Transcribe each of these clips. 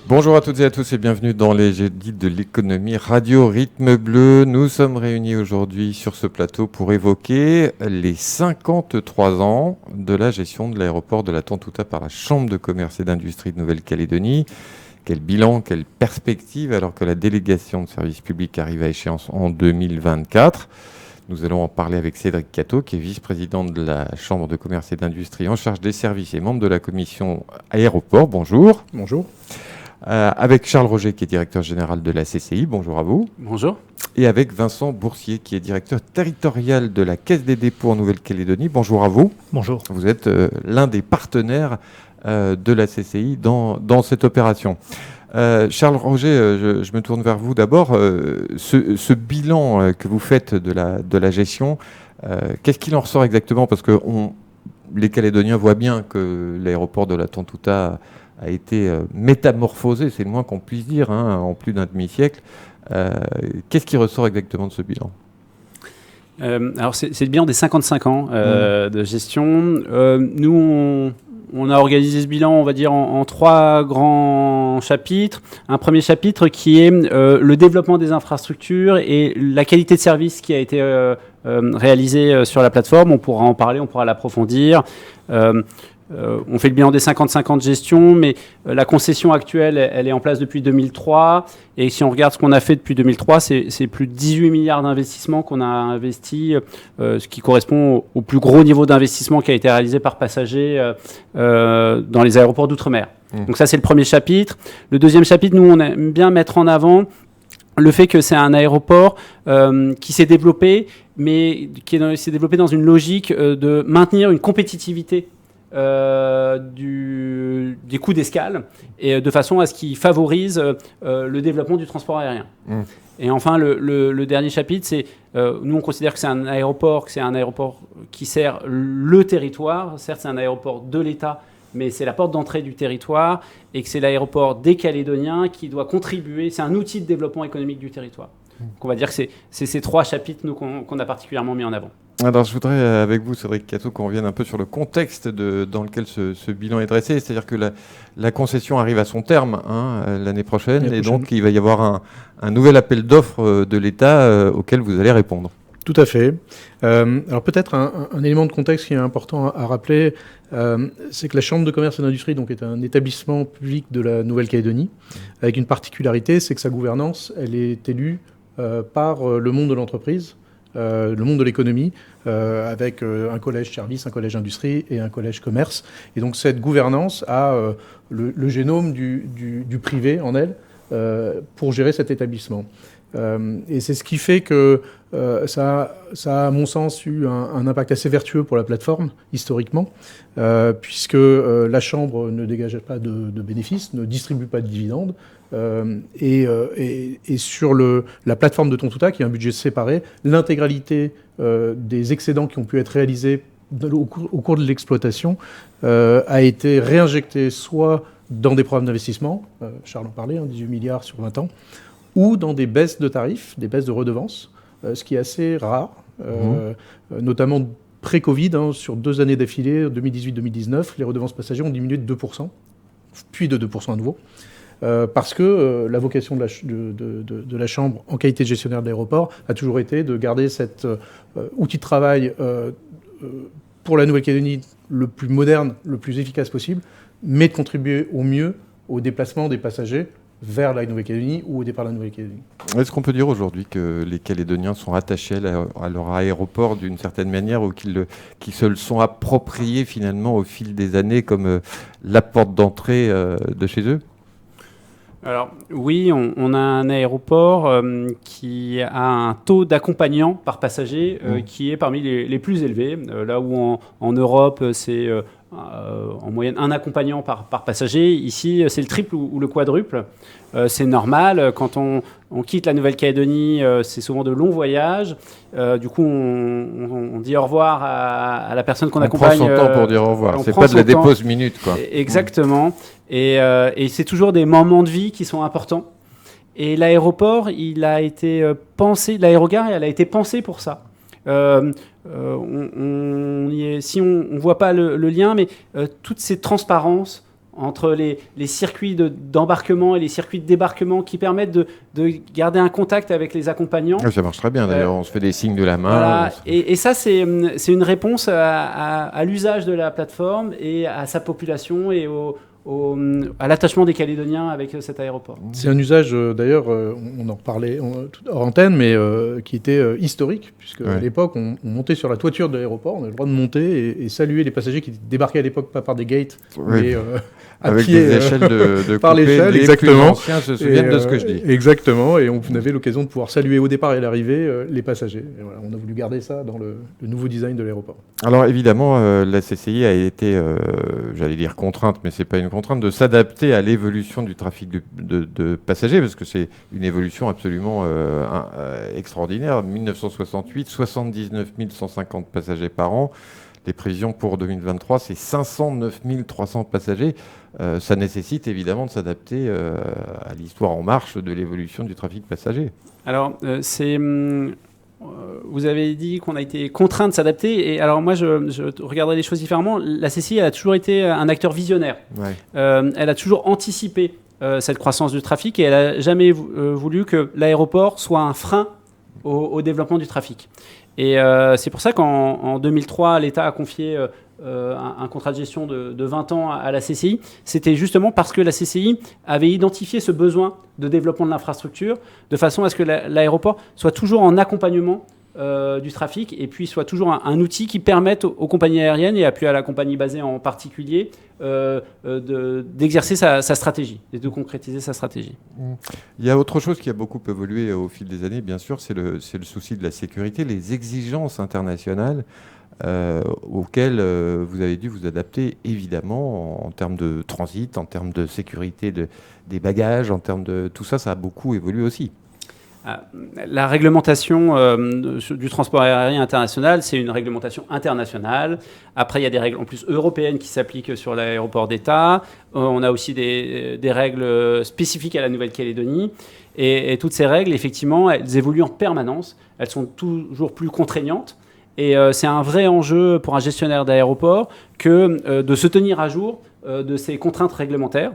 Bonjour à toutes et à tous et bienvenue dans les Jeudis de l'économie Radio Rythme Bleu. Nous sommes réunis aujourd'hui sur ce plateau pour évoquer les 53 ans de la gestion de l'aéroport de la Tontouta par la Chambre de commerce et d'industrie de Nouvelle-Calédonie. Quel bilan, quelle perspective alors que la délégation de service public arrive à échéance en 2024. Nous allons en parler avec Cédric Cateau, qui est vice-président de la Chambre de commerce et d'industrie en charge des services et membre de la commission aéroport. Bonjour. Bonjour. Avec Charles Roger, qui est directeur général de la CCI. Bonjour à vous. Bonjour. Et avec Vincent Boursier, qui est directeur territorial de la Caisse des dépôts en Nouvelle-Calédonie. Bonjour à vous. Bonjour. Vous êtes l'un des partenaires de la CCI dans cette opération. Charles Roger, je me tourne vers vous d'abord. Ce bilan que vous faites de la gestion, qu'est-ce qu'il en ressort exactement ? Parce que les Calédoniens voient bien que l'aéroport de la Tontouta a été métamorphosé, c'est le moins qu'on puisse dire, en plus d'un demi-siècle. Qu'est-ce qui ressort exactement de ce bilan ? Alors c'est le bilan des 55 ans de gestion. Nous, on a organisé ce bilan, on va dire, en trois grands chapitres. Un premier chapitre qui est le développement des infrastructures et la qualité de service qui a été réalisée sur la plateforme. On pourra en parler, on pourra l'approfondir. On fait le bilan des 55 ans de gestion, mais la concession actuelle, elle est en place depuis 2003. Et si on regarde ce qu'on a fait depuis 2003, c'est plus de 18 milliards d'investissements qu'on a investi, ce qui correspond au plus gros niveau d'investissement qui a été réalisé par passager dans les aéroports d'outre-mer. Donc ça, c'est le premier chapitre. Le deuxième chapitre, nous, on aime bien mettre en avant le fait que c'est un aéroport qui s'est développé, mais qui s'est développé dans une logique de maintenir une compétitivité des coûts d'escale et de façon à ce qu'il favorise le développement du transport aérien. Et enfin, le dernier chapitre, c'est nous on considère que c'est un aéroport qui sert le territoire. Certes, c'est un aéroport de l'État, mais c'est la porte d'entrée du territoire et que c'est l'aéroport des Calédoniens qui doit contribuer. C'est un outil de développement économique du territoire. Donc on va dire que c'est ces trois chapitres nous, qu'on a particulièrement mis en avant. Alors je voudrais avec vous, Cédric Cateau, qu'on revienne un peu sur le contexte dans lequel ce bilan est dressé. C'est-à-dire que la concession arrive à son terme l'année prochaine et donc il va y avoir un nouvel appel d'offres de l'État auquel vous allez répondre. Tout à fait. Alors peut-être un élément de contexte qui est important à rappeler, c'est que la Chambre de commerce et d'industrie donc, est un établissement public de la Nouvelle-Calédonie, avec une particularité, c'est que sa gouvernance, elle est élue par le monde de l'entreprise, le monde de l'économie, avec un collège service, un collège industrie et un collège commerce. Et donc cette gouvernance a le génome du privé en elle pour gérer cet établissement. Et c'est ce qui fait que ça a, à mon sens, eu un impact assez vertueux pour la plateforme, historiquement, puisque la Chambre ne dégage pas de bénéfices, ne distribue pas de dividendes, et sur la plateforme de Tontouta, qui a un budget séparé, l'intégralité des excédents qui ont pu être réalisés au cours de l'exploitation a été réinjectée soit dans des programmes d'investissement, Charles en parlait, 18 milliards sur 20 ans, ou dans des baisses de tarifs, des baisses de redevances, ce qui est assez rare, notamment pré-Covid, sur 2 années d'affilée, 2018-2019, les redevances passagers ont diminué de 2%, puis de 2% à nouveau, parce que la vocation de la Chambre, en qualité de gestionnaire de l'aéroport, a toujours été de garder cet outil de travail pour la Nouvelle-Calédonie le plus moderne, le plus efficace possible, mais de contribuer au mieux au déplacement des passagers vers la Nouvelle-Calédonie ou au départ de la Nouvelle-Calédonie. Est-ce qu'on peut dire aujourd'hui que les Calédoniens sont attachés à leur aéroport d'une certaine manière ou qu'ils se le sont appropriés finalement au fil des années comme la porte d'entrée de chez eux ? Alors oui, on a un aéroport qui a un taux d'accompagnant par passager qui est parmi les plus élevés. Là où en Europe, c'est en moyenne un accompagnant par passager. Ici, c'est le triple ou le quadruple. C'est normal. Quand on quitte la Nouvelle-Calédonie, c'est souvent de longs voyages. Du coup, on dit au revoir à la personne qu'on accompagne. On prend son temps pour dire au revoir. C'est pas de la dépose minute, quoi. Exactement. Et c'est toujours des moments de vie qui sont importants. Et l'aéroport, il a été pensé, l'aérogare, elle a été pensée pour ça. Si on voit pas le lien, mais toutes ces transparences entre les circuits d'embarquement et les circuits de débarquement qui permettent de garder un contact avec les accompagnants. Ça marche très bien d'ailleurs, on se fait des signes de la main. Voilà. Et ça, c'est une réponse à l'usage de la plateforme et à sa population et à l'attachement des Calédoniens avec cet aéroport. C'est un usage, d'ailleurs, on en reparlait hors antenne, mais qui était historique, puisque à l'époque, on montait sur la toiture de l'aéroport, on avait le droit de monter et saluer les passagers qui débarquaient à l'époque, pas par des gates, mais à avec pied, des échelles de par l'échelle, les exactement. plus anciens se souviennent de ce que je dis. Exactement, et on avait l'occasion de pouvoir saluer au départ et à l'arrivée les passagers. Et voilà, on a voulu garder ça dans le nouveau design de l'aéroport. Alors évidemment, la CCI a été, j'allais dire contrainte, mais c'est pas une contrainte, de s'adapter à l'évolution du trafic de passagers, parce que c'est une évolution absolument extraordinaire. 1968, 79 150 passagers par an. Les prévisions pour 2023, c'est 509 300 passagers. Ça nécessite évidemment de s'adapter à l'histoire en marche de l'évolution du trafic passager. Alors, vous avez dit qu'on a été contraint de s'adapter. Et alors moi, je regarderai les choses différemment. La CCI a toujours été un acteur visionnaire. Ouais. Elle a toujours anticipé cette croissance du trafic et elle n'a jamais voulu que l'aéroport soit un frein au développement du trafic. Et c'est pour ça qu'en 2003, l'État a confié un contrat de gestion de 20 ans à la CCI. C'était justement parce que la CCI avait identifié ce besoin de développement de l'infrastructure de façon à ce que l'aéroport soit toujours en accompagnement du trafic et puis soit toujours un outil qui permette aux compagnies aériennes et puis à la compagnie basée en particulier d'exercer sa stratégie et de concrétiser sa stratégie. Il y a autre chose qui a beaucoup évolué au fil des années, bien sûr, c'est le souci de la sécurité, les exigences internationales auxquelles vous avez dû vous adapter, évidemment, en termes de transit, en termes de sécurité des bagages, en termes de tout ça, ça a beaucoup évolué aussi. La réglementation du transport aérien international, c'est une réglementation internationale. Après, il y a des règles en plus européennes qui s'appliquent sur l'aéroport d'État. On a aussi des règles spécifiques à la Nouvelle-Calédonie. Et toutes ces règles, effectivement, elles évoluent en permanence. Elles sont toujours plus contraignantes. Et c'est un vrai enjeu pour un gestionnaire d'aéroport que de se tenir à jour de ces contraintes réglementaires.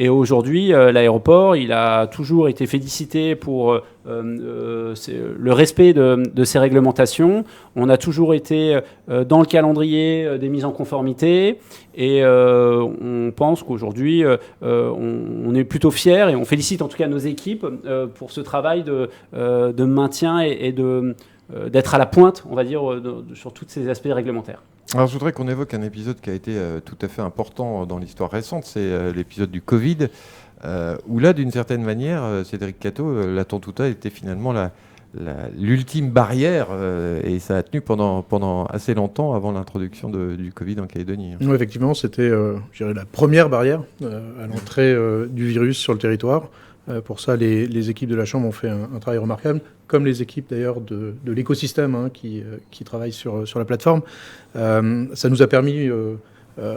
Et aujourd'hui, l'aéroport, il a toujours été félicité pour le respect de ces réglementations. On a toujours été dans le calendrier des mises en conformité. Et on pense qu'aujourd'hui, on est plutôt fiers et on félicite en tout cas nos équipes pour ce travail de maintien et d'être à la pointe, on va dire, sur tous ces aspects réglementaires. Alors je voudrais qu'on évoque un épisode qui a été tout à fait important dans l'histoire récente, c'est l'épisode du Covid, où là, d'une certaine manière, Cédric Catteau, la Tontouta était finalement l'ultime barrière, et ça a tenu pendant assez longtemps avant l'introduction du Covid en Calédonie. Oui, effectivement, c'était je dirais la première barrière à l'entrée du virus sur le territoire. Pour ça, les équipes de la Chambre ont fait un travail remarquable, comme les équipes d'ailleurs de l'écosystème qui travaillent sur la plateforme. Ça nous a permis,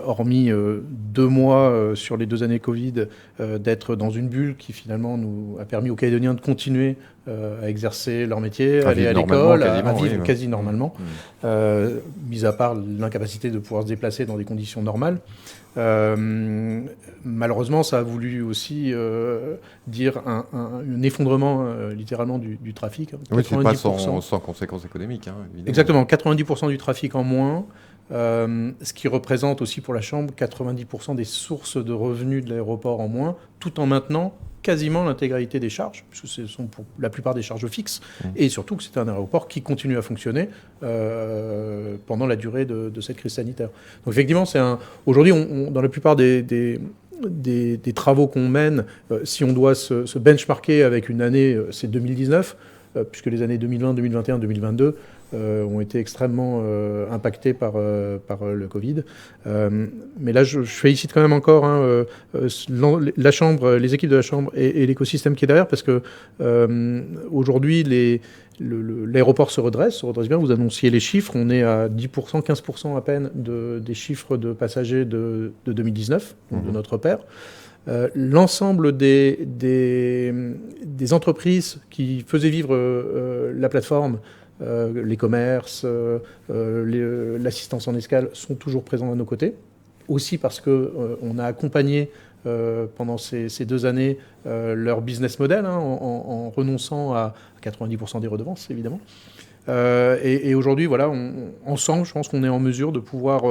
hormis 2 mois sur les 2 années Covid, d'être dans une bulle qui finalement nous a permis aux Calédoniens de continuer à exercer leur métier, aller à l'école, à vivre quasi normalement, mis à part l'incapacité de pouvoir se déplacer dans des conditions normales. Malheureusement, ça a voulu aussi dire un effondrement littéralement du trafic. Oui, c'est pas sans conséquences économiques. Évidemment. Exactement, 90% du trafic en moins, ce qui représente aussi pour la Chambre 90% des sources de revenus de l'aéroport en moins, tout en maintenant quasiment l'intégralité des charges, puisque ce sont pour la plupart des charges fixes, et surtout que c'est un aéroport qui continue à fonctionner pendant la durée de cette crise sanitaire. Donc effectivement, aujourd'hui, dans la plupart des travaux qu'on mène, si on doit se benchmarker avec une année, c'est 2019, puisque les années 2020, 2021, 2022 ont été extrêmement impactés par le Covid. Mais là, je félicite quand même encore la Chambre, les équipes de la Chambre et l'écosystème qui est derrière, parce que aujourd'hui, l'aéroport se redresse bien. Vous annonciez les chiffres. On est à 10%, 15% à peine des chiffres de passagers de 2019, de notre repère. L'ensemble des entreprises qui faisaient vivre la plateforme, les commerces, l'assistance en escale sont toujours présents à nos côtés. aussi parce qu'on a accompagné pendant ces 2 années leur business model, en renonçant à 90% des redevances, évidemment. Et aujourd'hui, voilà, ensemble, je pense qu'on est en mesure de pouvoir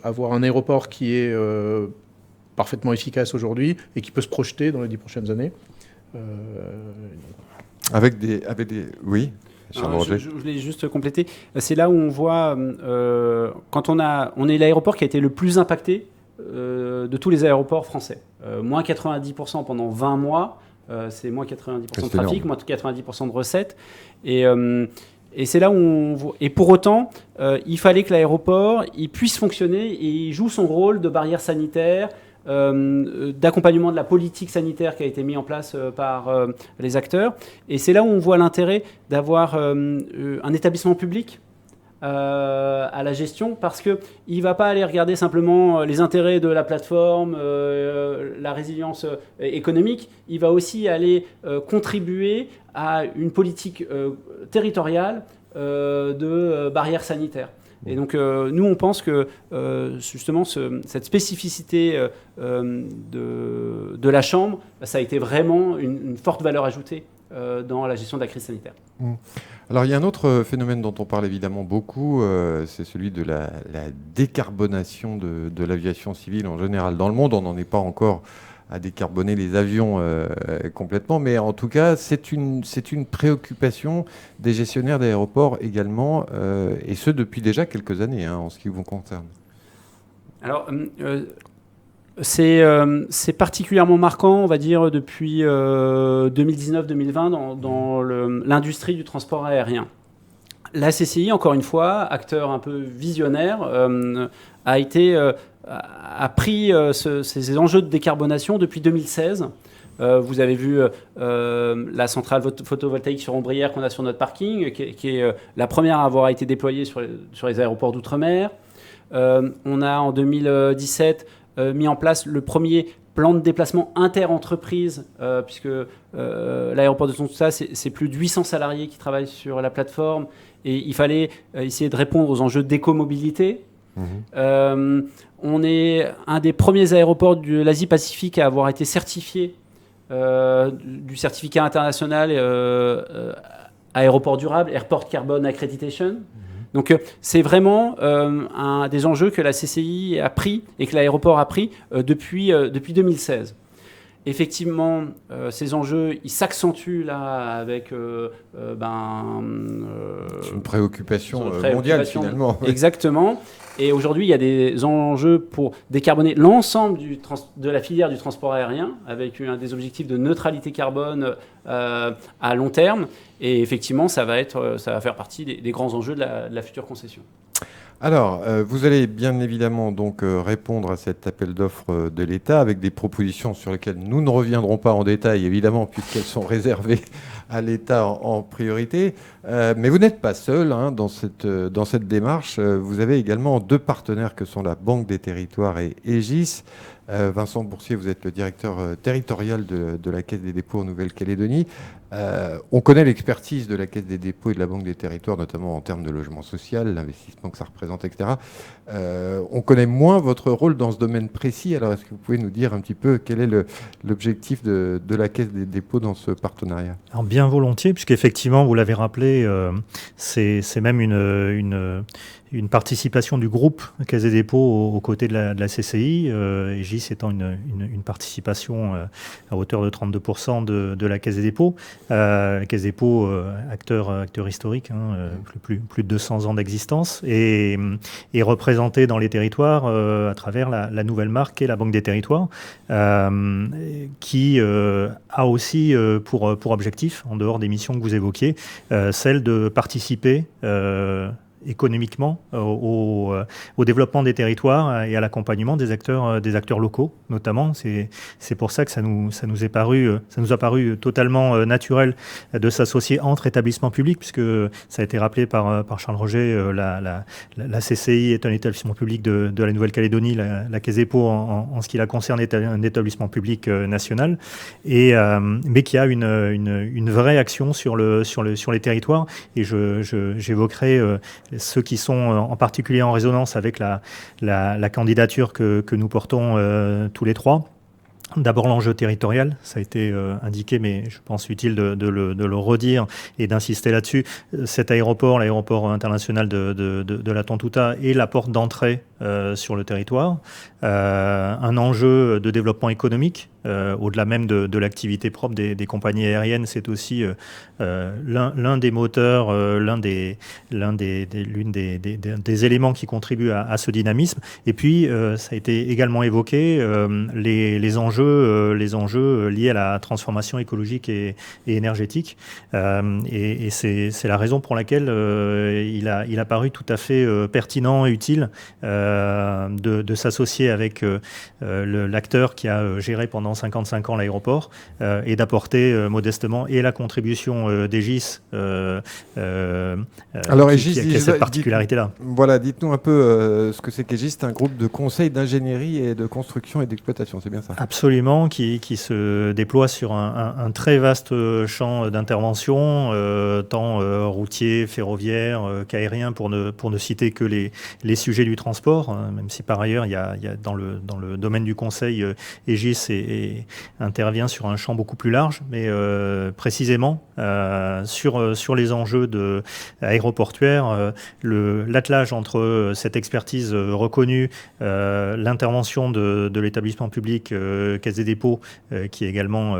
avoir un aéroport qui est parfaitement efficace aujourd'hui et qui peut se projeter dans les 10 prochaines années. Avec des... Oui, je voulais juste compléter. C'est là où on voit, quand on est l'aéroport qui a été le plus impacté de tous les aéroports français. Moins 90% pendant 20 mois. C'est moins 90% de trafic, moins 90% de recettes. Et c'est là où on voit. Et pour autant, il fallait que l'aéroport il puisse fonctionner et il joue son rôle de barrière sanitaire, d'accompagnement de la politique sanitaire qui a été mis en place par les acteurs. Et c'est là où on voit l'intérêt d'avoir un établissement public à la gestion, parce qu'il ne va pas aller regarder simplement les intérêts de la plateforme, la résilience économique, il va aussi aller contribuer à une politique territoriale de barrières sanitaires. Et donc nous on pense que justement cette spécificité de la Chambre, ça a été vraiment une forte valeur ajoutée dans la gestion de la crise sanitaire. Alors il y a un autre phénomène dont on parle évidemment beaucoup, c'est celui de la décarbonation de l'aviation civile en général. Dans le monde, on n'en est pas encore à décarboner les avions complètement, mais en tout cas, c'est une préoccupation des gestionnaires d'aéroports également, et ce depuis déjà quelques années en ce qui vous concerne. Alors, c'est particulièrement marquant, on va dire, depuis 2019-2020 dans l'industrie du transport aérien. La CCI, encore une fois, acteur un peu visionnaire, a pris ces enjeux de décarbonation depuis 2016. Vous avez vu la centrale photovoltaïque sur ombrière qu'on a sur notre parking, qui est la première à avoir été déployée sur les aéroports d'outre-mer. On a en 2017 mis en place le premier plan de déplacement inter-entreprise, puisque l'aéroport de Tontoussa, c'est plus de 800 salariés qui travaillent sur la plateforme, et il fallait essayer de répondre aux enjeux d'écomobilité. On est un des premiers aéroports de l'Asie-Pacifique à avoir été certifié du certificat international aéroport durable, Airport Carbon Accreditation. Donc c'est vraiment un des enjeux que la CCI a pris et que l'aéroport a pris depuis 2016. Effectivement, ces enjeux, ils s'accentuent là avec... c'est une préoccupation mondiale finalement. Exactement. Et aujourd'hui, il y a des enjeux pour décarboner l'ensemble de la filière du transport aérien, avec des objectifs de neutralité carbone à long terme. Et effectivement, ça va faire partie des grands enjeux de la future concession. Alors, vous allez bien évidemment donc répondre à cet appel d'offres de l'État avec des propositions sur lesquelles nous ne reviendrons pas en détail, évidemment, puisqu'elles sont réservées à l'État en priorité. Mais vous n'êtes pas seul dans cette démarche. Vous avez également 2 partenaires que sont la Banque des Territoires et Aegis. Vincent Boursier, vous êtes le directeur territorial de la Caisse des dépôts en Nouvelle-Calédonie. On connaît l'expertise de la Caisse des dépôts et de la Banque des Territoires, notamment en termes de logement social, l'investissement que ça représente, etc. On connaît moins votre rôle dans ce domaine précis. Alors, est-ce que vous pouvez nous dire un petit peu quel est l'objectif de la Caisse des dépôts dans ce partenariat ? Alors, bien volontiers, puisqu'effectivement, vous l'avez rappelé, c'est même une participation du groupe Caisse des dépôts aux côtés de la CCI, Aegis étant une participation à hauteur de 32% de la Caisse des dépôts. La Caisse des dépôts, acteur historique, plus de 200 ans d'existence, et représentée dans les territoires à travers la nouvelle marque qui est la Banque des Territoires, qui a aussi pour objectif, en dehors des missions que vous évoquiez, celle de participer économiquement au développement des territoires et à l'accompagnement des acteurs locaux notamment. C'est pour ça que ça nous a paru totalement naturel de s'associer entre établissements publics, puisque ça a été rappelé par Charles Roger, la CCI est un établissement public de la Nouvelle-Calédonie, la Caisse des dépôts en ce qui la concerne est un établissement public national, mais qui a une vraie action sur les territoires, et j'évoquerai ceux qui sont en particulier en résonance avec la candidature que nous portons tous les trois. D'abord l'enjeu territorial, ça a été indiqué, mais je pense utile de le redire et d'insister là-dessus. Cet aéroport, l'aéroport international de la Tontouta, est la porte d'entrée sur le territoire. Un enjeu de développement économique, au-delà même de l'activité propre des compagnies aériennes, c'est aussi l'un des moteurs, l'un des éléments qui contribuent à ce dynamisme. Et puis, ça a été également évoqué, les enjeux liés à la transformation écologique et énergétique. Et c'est la raison pour laquelle il a paru tout à fait pertinent et utile de s'associer avec l'acteur qui a géré pendant 55 ans l'aéroport et d'apporter modestement et la contribution d'Egis Alors Egis, qui a cette particularité-là. Voilà, dites-nous un peu ce que c'est qu'Egis. C'est un groupe de conseil d'ingénierie et de construction et d'exploitation, c'est bien ça? Absolument, qui se déploie sur un très vaste champ d'intervention, tant routier, ferroviaire qu'aérien, pour ne citer que les sujets du transport, même si par ailleurs il y a dans le domaine du conseil, Egis intervient sur un champ beaucoup plus large, mais précisément sur les enjeux aéroportuaires, l'attelage entre cette expertise reconnue, l'intervention de l'établissement public Caisse des dépôts, qui est également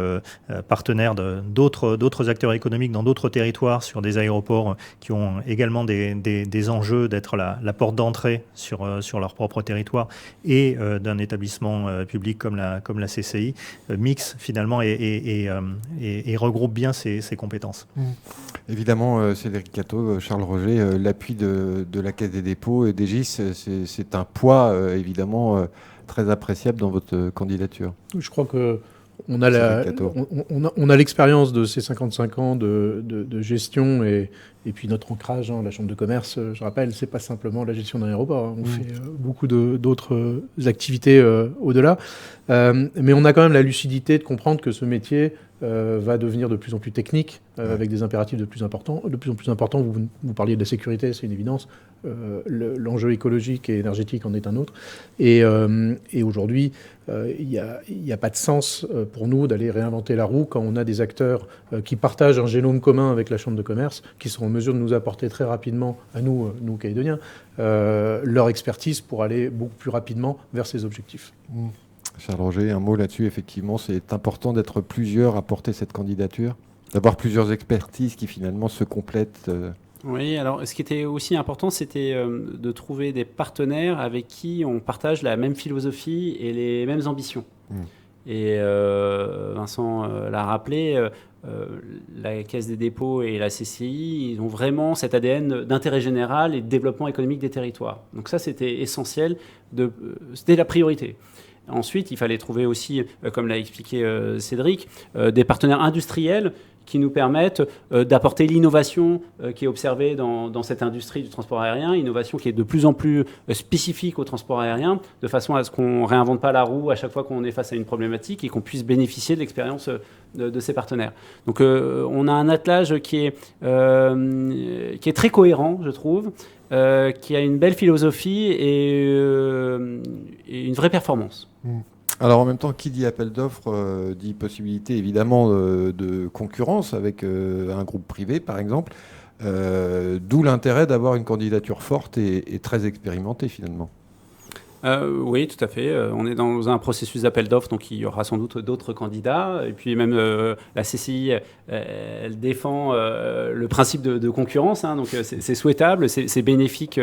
partenaire d'autres acteurs économiques dans d'autres territoires sur des aéroports qui ont également des enjeux d'être la porte d'entrée sur leur propre territoire, et d'un établissement public comme la CCI, mixe finalement et regroupe bien ces compétences. Évidemment, Cédric Catteau, Charles Roger, l'appui de la Caisse des dépôts et d'Egis, c'est un poids évidemment très appréciable dans votre candidature. Je crois que on a l'expérience de ces 55 ans de gestion et puis notre ancrage, la Chambre de commerce, je rappelle, c'est pas simplement la gestion d'un aéroport. On fait beaucoup d'autres activités au-delà. Mais on a quand même la lucidité de comprendre que ce métier va devenir de plus en plus technique, avec des impératifs de plus en plus importants. Vous parliez de la sécurité, c'est une évidence. L'enjeu écologique et énergétique en est un autre. Et aujourd'hui, il n'y a pas de sens pour nous d'aller réinventer la roue quand on a des acteurs qui partagent un génome commun avec la Chambre de commerce, qui sont en mesure de nous apporter très rapidement, à nous Calédoniens, leur expertise pour aller beaucoup plus rapidement vers ces objectifs. Charles Roger, un mot là-dessus. Effectivement, c'est important d'être plusieurs à porter cette candidature, d'avoir plusieurs expertises qui finalement se complètent. Oui, alors ce qui était aussi important, c'était de trouver des partenaires avec qui on partage la même philosophie et les mêmes ambitions. Et Vincent l'a rappelé, la Caisse des dépôts et la CCI, ils ont vraiment cet ADN d'intérêt général et de développement économique des territoires. Donc ça, c'était essentiel, c'était la priorité. Ensuite, il fallait trouver aussi, comme l'a expliqué Cédric, des partenaires industriels qui nous permettent d'apporter l'innovation qui est observée dans cette industrie du transport aérien, innovation qui est de plus en plus spécifique au transport aérien, de façon à ce qu'on ne réinvente pas la roue à chaque fois qu'on est face à une problématique et qu'on puisse bénéficier de l'expérience de ces partenaires. Donc on a un attelage qui est très cohérent, je trouve, qui a une belle philosophie et une vraie performance. Alors en même temps, qui dit appel d'offres dit possibilité évidemment de concurrence avec un groupe privé par exemple, d'où l'intérêt d'avoir une candidature forte et très expérimentée finalement. Oui, tout à fait. On est dans un processus d'appel d'offres, donc il y aura sans doute d'autres candidats. Et puis même la CCI, elle défend le principe de concurrence, donc c'est souhaitable, c'est bénéfique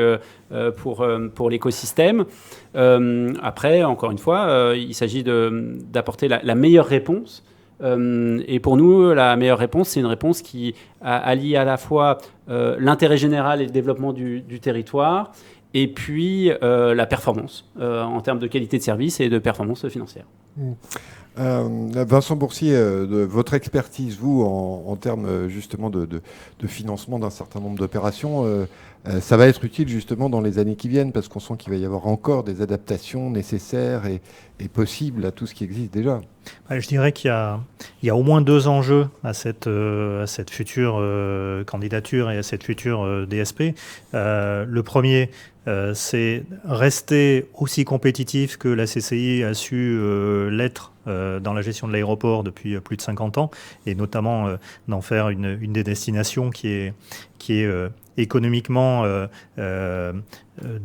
pour l'écosystème. Après, encore une fois, il s'agit d'apporter la meilleure réponse. Et pour nous, la meilleure réponse, c'est une réponse qui allie à la fois l'intérêt général et le développement du territoire, et puis la performance en termes de qualité de service et de performance financière. Vincent Boursier, de votre expertise, vous, en termes justement de financement d'un certain nombre d'opérations, ça va être utile justement dans les années qui viennent, parce qu'on sent qu'il va y avoir encore des adaptations nécessaires et possibles à tout ce qui existe déjà. Je dirais qu'il Il y a au moins 2 enjeux à cette future candidature et à cette future DSP. Le premier, c'est rester aussi compétitif que la CCI a su l'être dans la gestion de l'aéroport depuis plus de 50 ans, et notamment d'en faire une des destinations qui est économiquement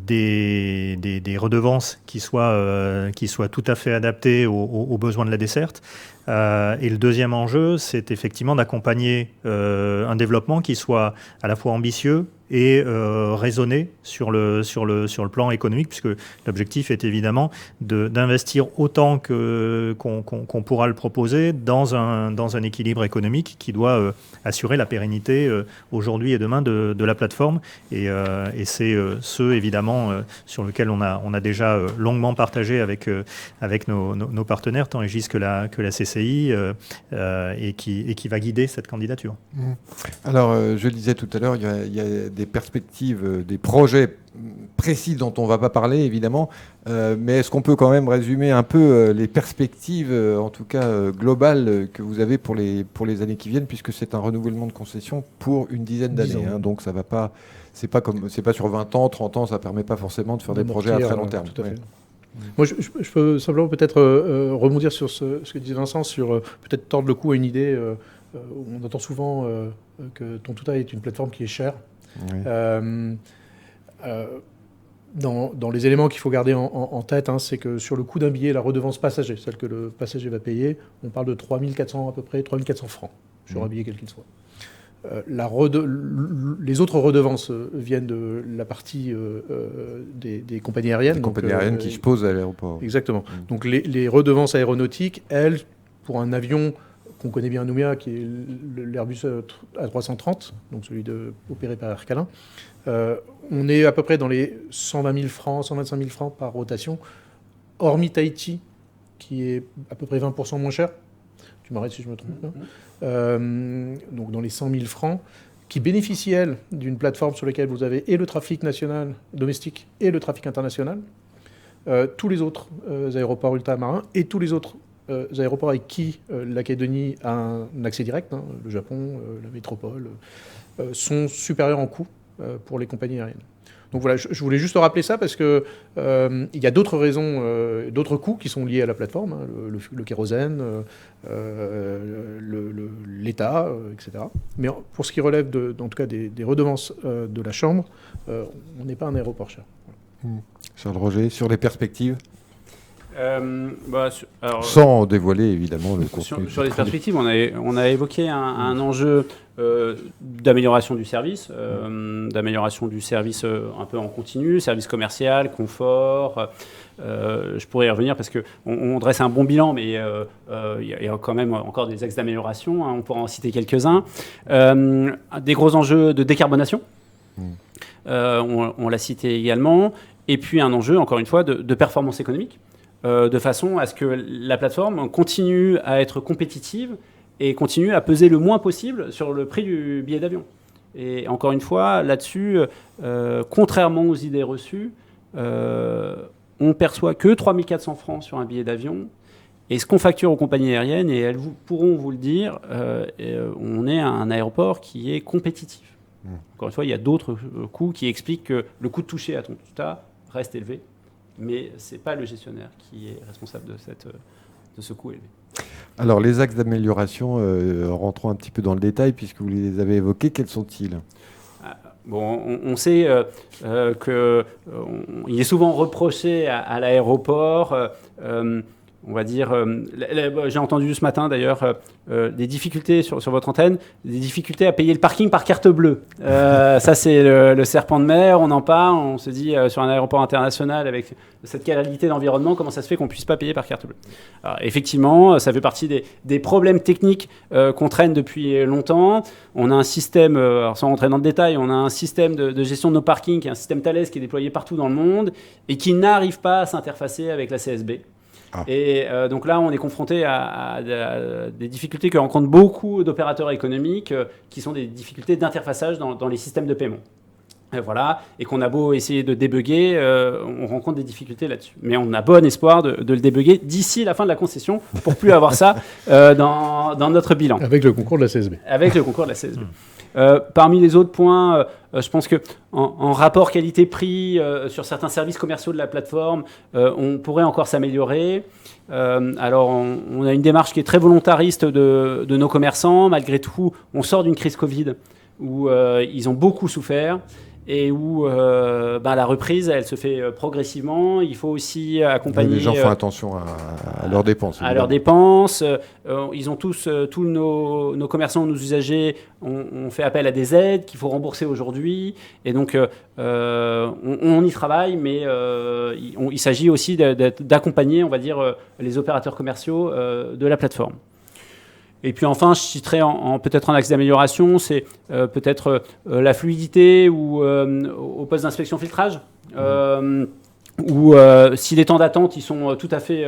des redevances qui soient tout à fait adaptées aux besoins de la desserte. Et le deuxième enjeu, c'est effectivement d'accompagner un développement qui soit à la fois ambitieux et raisonné sur le plan économique, puisque l'objectif est évidemment d'investir autant qu'on pourra le proposer dans un équilibre économique qui doit assurer la pérennité aujourd'hui et demain de la plateforme. Et c'est ce, évidemment, sur lequel on a déjà longuement partagé avec nos partenaires, tant Aegis que la CCI, et qui va guider cette candidature. Alors, je le disais tout à l'heure, il y a des perspectives, des projets précis dont on ne va pas parler, évidemment, mais est-ce qu'on peut quand même résumer un peu les perspectives, en tout cas globales, que vous avez pour les années qui viennent, puisque c'est un renouvellement de concession pour une dizaine d'années, hein, donc ça va pas, c'est pas sur 20 ans, 30 ans, ça permet pas forcément de faire des projets à très long terme. Tout à fait. Moi, je peux simplement peut-être rebondir sur ce que disait Vincent, sur peut-être tordre le cou à une idée. On entend souvent que Tontuta est une plateforme qui est chère. Oui. Dans les éléments qu'il faut garder en tête, hein, c'est que sur le coût d'un billet, la redevance passager, celle que le passager va payer, on parle de 3400 à peu près, 3400 francs sur un billet quel qu'il soit. Les autres redevances viennent de la partie des compagnies aériennes. Les compagnies aériennes qui se posent à l'aéroport. Exactement. Donc les redevances aéronautiques, elles, pour un avion qu'on connaît bien à Nouméa, qui est l'Airbus A330, donc celui opéré par Air Calin, on est à peu près dans les 120 000 francs, 125 000 francs par rotation, hormis Tahiti, qui est à peu près 20% moins cher. Tu m'arrêtes si je me trompe. Donc dans les 100 000 francs, qui bénéficient, elles, d'une plateforme sur laquelle vous avez et le trafic national domestique et le trafic international, tous les autres aéroports ultramarins et tous les autres aéroports avec qui la Calédonie a un accès direct, hein, le Japon, la métropole, sont supérieurs en coût pour les compagnies aériennes. Donc voilà, je voulais juste rappeler ça parce que il y a d'autres raisons, d'autres coûts qui sont liés à la plateforme, hein, le kérosène, l'État, etc. Mais pour ce qui relève en tout cas des redevances de la Chambre, on n'est pas un aéroport cher. Charles Roger, sur les perspectives alors, sans dévoiler évidemment le contenu. Sur les perspectives, on a évoqué un enjeu d'amélioration du service, un peu en continu, service commercial, confort. Je pourrais y revenir parce qu'on dresse un bon bilan, mais il y a quand même encore des axes d'amélioration, hein, on pourra en citer quelques-uns. Des gros enjeux de décarbonation, on l'a cité également, et puis un enjeu, encore une fois, de performance économique. De façon à ce que la plateforme continue à être compétitive et continue à peser le moins possible sur le prix du billet d'avion. Et encore une fois, là-dessus, contrairement aux idées reçues, on perçoit que 3 400 francs sur un billet d'avion. Et ce qu'on facture aux compagnies aériennes, et elles pourront vous le dire, on est à un aéroport qui est compétitif. Encore une fois, il y a d'autres coûts qui expliquent que le coût de toucher à Tontuta reste élevé. Mais ce n'est pas le gestionnaire qui est responsable de ce coût élevé. Alors, les axes d'amélioration, rentrons un petit peu dans le détail, puisque vous les avez évoqués, quels sont-ils ? On sait qu'il est souvent reproché à l'aéroport, on va dire, j'ai entendu ce matin d'ailleurs des difficultés sur votre antenne, des difficultés à payer le parking par carte bleue. Ça c'est le serpent de mer, on en parle, on se dit sur un aéroport international avec cette qualité d'environnement, comment ça se fait qu'on ne puisse pas payer par carte bleue. Alors, effectivement, ça fait partie des problèmes techniques qu'on traîne depuis longtemps. On a un système, alors sans rentrer dans le détail, on a un système de gestion de nos parkings, qui est un système Thales qui est déployé partout dans le monde et qui n'arrive pas à s'interfacer avec la CSB. Et donc là, on est confronté à des difficultés que rencontrent beaucoup d'opérateurs économiques, qui sont des difficultés d'interfaçage dans les systèmes de paiement. Voilà, et qu'on a beau essayer de débugger, on rencontre des difficultés là-dessus. Mais on a bon espoir de le débugger d'ici la fin de la concession pour plus avoir ça dans notre bilan. Avec le concours de la CSB. Avec le concours de la CSB. Parmi les autres points, je pense que en rapport qualité-prix sur certains services commerciaux de la plateforme, on pourrait encore s'améliorer. Alors, on a une démarche qui est très volontariste de nos commerçants. Malgré tout, on sort d'une crise Covid où ils ont beaucoup souffert et où la reprise, elle se fait progressivement. Il faut aussi accompagner... Les gens font attention à leurs dépenses. À leurs dépenses. Ils ont tous nos commerçants, nos usagers, ont fait appel à des aides qu'il faut rembourser aujourd'hui. Et donc, on y travaille, mais il s'agit aussi d'accompagner, on va dire, les opérateurs commerciaux de la plateforme. Et puis enfin, je citerai peut-être en axe d'amélioration, c'est peut-être la fluidité ou au poste d'inspection filtrage. Où si les temps d'attente ils sont tout à fait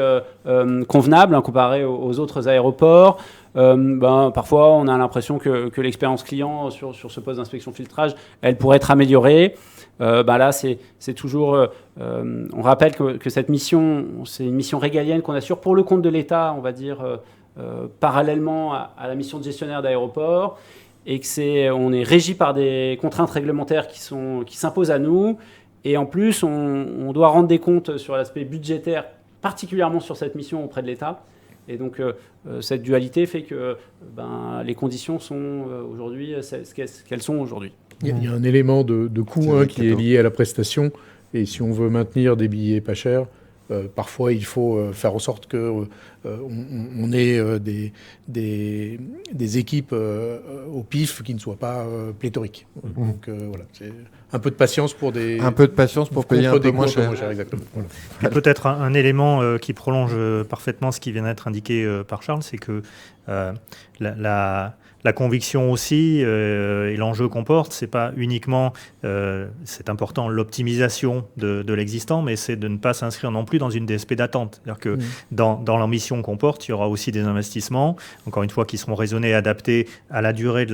convenables comparés aux autres aéroports, parfois on a l'impression que l'expérience client sur ce poste d'inspection filtrage, elle pourrait être améliorée. Là, c'est toujours... on rappelle que cette mission, c'est une mission régalienne qu'on assure pour le compte de l'État, on va dire... parallèlement à la mission de gestionnaire d'aéroport, et que on est régi par des contraintes réglementaires qui s'imposent à nous, et en plus on doit rendre des comptes sur l'aspect budgétaire, particulièrement sur cette mission auprès de l'État, et donc cette dualité fait que les conditions sont aujourd'hui ce qu'elles sont aujourd'hui. Il y a un élément de coût qui est lié à la prestation, et si on veut maintenir des billets pas chers, parfois, il faut faire en sorte qu'on ait des équipes au pif qui ne soient pas pléthoriques. Donc voilà, c'est un peu de patience pour des... Un peu de patience pour payer un peu moins cher. Exactement. Voilà. Et peut-être un élément qui prolonge parfaitement ce qui vient d'être indiqué par Charles, c'est que la conviction aussi et l'enjeu qu'on porte, c'est pas uniquement, c'est important, l'optimisation de l'existant, mais c'est de ne pas s'inscrire non plus dans une DSP d'attente. C'est-à-dire que dans l'ambition qu'on porte, il y aura aussi des investissements, encore une fois, qui seront raisonnés et adaptés à la durée de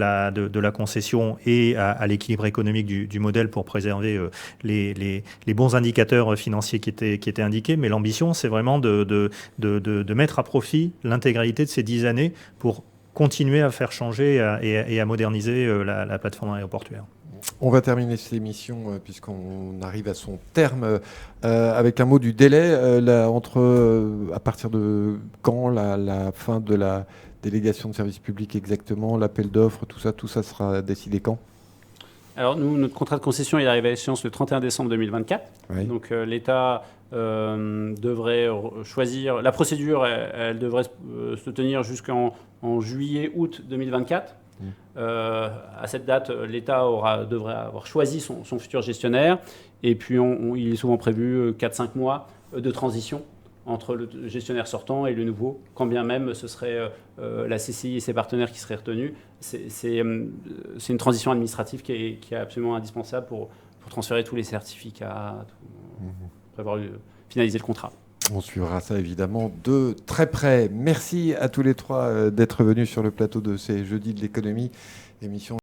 la concession et à l'équilibre économique du modèle pour préserver les bons indicateurs financiers qui étaient indiqués. Mais l'ambition, c'est vraiment de mettre à profit l'intégralité de ces 10 années pour continuer à faire changer et à moderniser la plateforme aéroportuaire. On va terminer cette émission puisqu'on arrive à son terme avec un mot du délai à partir de quand la fin de la délégation de service public exactement, l'appel d'offres, tout ça sera décidé quand ? Alors nous, notre contrat de concession il arrive à échéance le 31 décembre 2024. Oui. Donc l'État devrait choisir... La procédure, elle devrait se tenir jusqu'en juillet-août 2024. À cette date, l'État devrait avoir choisi son futur gestionnaire. Et puis il est souvent prévu 4-5 mois de transition entre le gestionnaire sortant et le nouveau, quand bien même ce serait la CCI et ses partenaires qui seraient retenus. C'est une transition administrative qui est absolument indispensable pour transférer tous les certificats, prévoir finaliser le contrat. On suivra ça évidemment de très près. Merci à tous les trois d'être venus sur le plateau de ces Jeudis de l'économie, émission